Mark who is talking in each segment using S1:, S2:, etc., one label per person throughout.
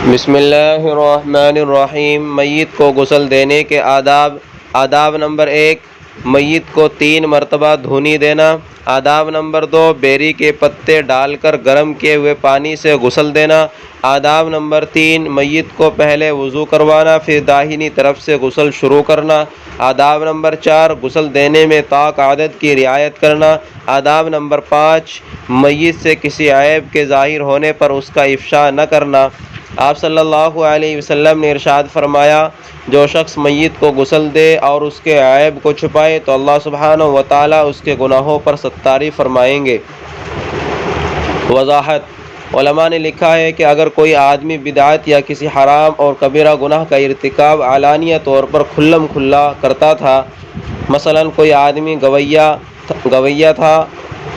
S1: بسم اللہ الرحمن الرحیم۔ میت کو غسل دینے کے آداب نمبر 1، میت کو 3 مرتبہ دھونی دینا۔ آداب نمبر 2، بیری کے پتے ڈال کر گرم کیے ہوئے پانی سے غسل دینا۔ آداب نمبر 3، میت کو پہلے وضو کروانا، پھر داہنی طرف سے غسل شروع کرنا۔ آداب نمبر 4، غسل دینے میں طاق عدد کی رعایت کرنا۔ آداب نمبر 5، میت سے کسی عیب کے ظاہر ہونے پر اس کا افشا نہ کرنا۔ آپ صلی اللہ علیہ وسلم نے ارشاد فرمایا، جو شخص میت کو غسل دے اور اس کے عیب کو چھپائے تو اللہ سبحانہ و تعالیٰ اس کے گناہوں پر ستاری فرمائیں گے۔ وضاحت: علماء نے لکھا ہے کہ اگر کوئی آدمی بدعت یا کسی حرام اور کبیرہ گناہ کا ارتکاب علانیہ طور پر کھلم کھلا کرتا تھا، مثلا کوئی آدمی گویہ تھا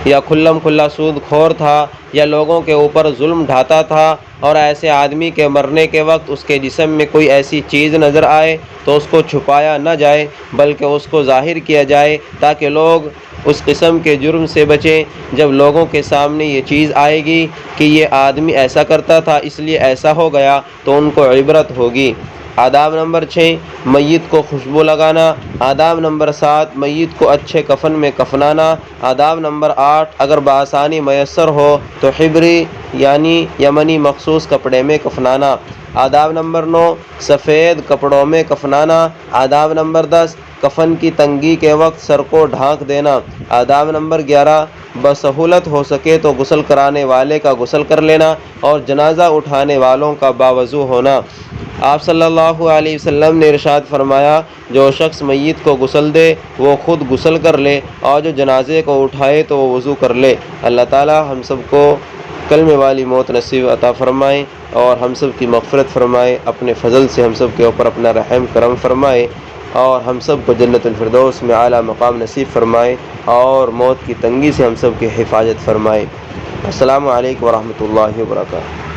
S1: یا کھلم کھلا سود خور تھا یا لوگوں کے اوپر ظلم ڈھاتا تھا، اور ایسے آدمی کے مرنے کے وقت اس کے جسم میں کوئی ایسی چیز نظر آئے تو اس کو چھپایا نہ جائے بلکہ اس کو ظاہر کیا جائے تاکہ لوگ اس قسم کے جرم سے بچیں۔ جب لوگوں کے سامنے یہ چیز آئے گی کہ یہ آدمی ایسا کرتا تھا اس لیے ایسا ہو گیا تو ان کو عبرت ہوگی۔ آداب نمبر 6، میت کو خوشبو لگانا۔ آداب نمبر 7، میت کو اچھے کفن میں کفنانا۔ آداب نمبر 8، اگر بآسانی میسر ہو تو حبری یعنی یمنی مخصوص کپڑے میں کفنانا۔ آداب نمبر 9، سفید کپڑوں میں کفنانا۔ آداب نمبر 10، کفن کی تنگی کے وقت سر کو ڈھانک دینا۔ آداب نمبر 11، بسہولت ہو سکے تو غسل کرانے والے کا غسل کر لینا اور جنازہ اٹھانے والوں کا باوضو ہونا۔ آپ صلی اللہ علیہ وسلم نے ارشاد فرمایا، جو شخص میت کو غسل دے وہ خود غسل کر لے اور جو جنازے کو اٹھائے تو وہ وضو کر لے۔ اللہ تعالی ہم سب کو کلمے والی موت نصیب عطا فرمائے اور ہم سب کی مغفرت فرمائے، اپنے فضل سے ہم سب کے اوپر اپنا رحم کرم فرمائے اور ہم سب کو جنت الفردوس میں اعلیٰ مقام نصیب فرمائے اور موت کی تنگی سے ہم سب کی حفاظت فرمائے۔ السلام علیکم ورحمۃ اللہ وبرکاتہ۔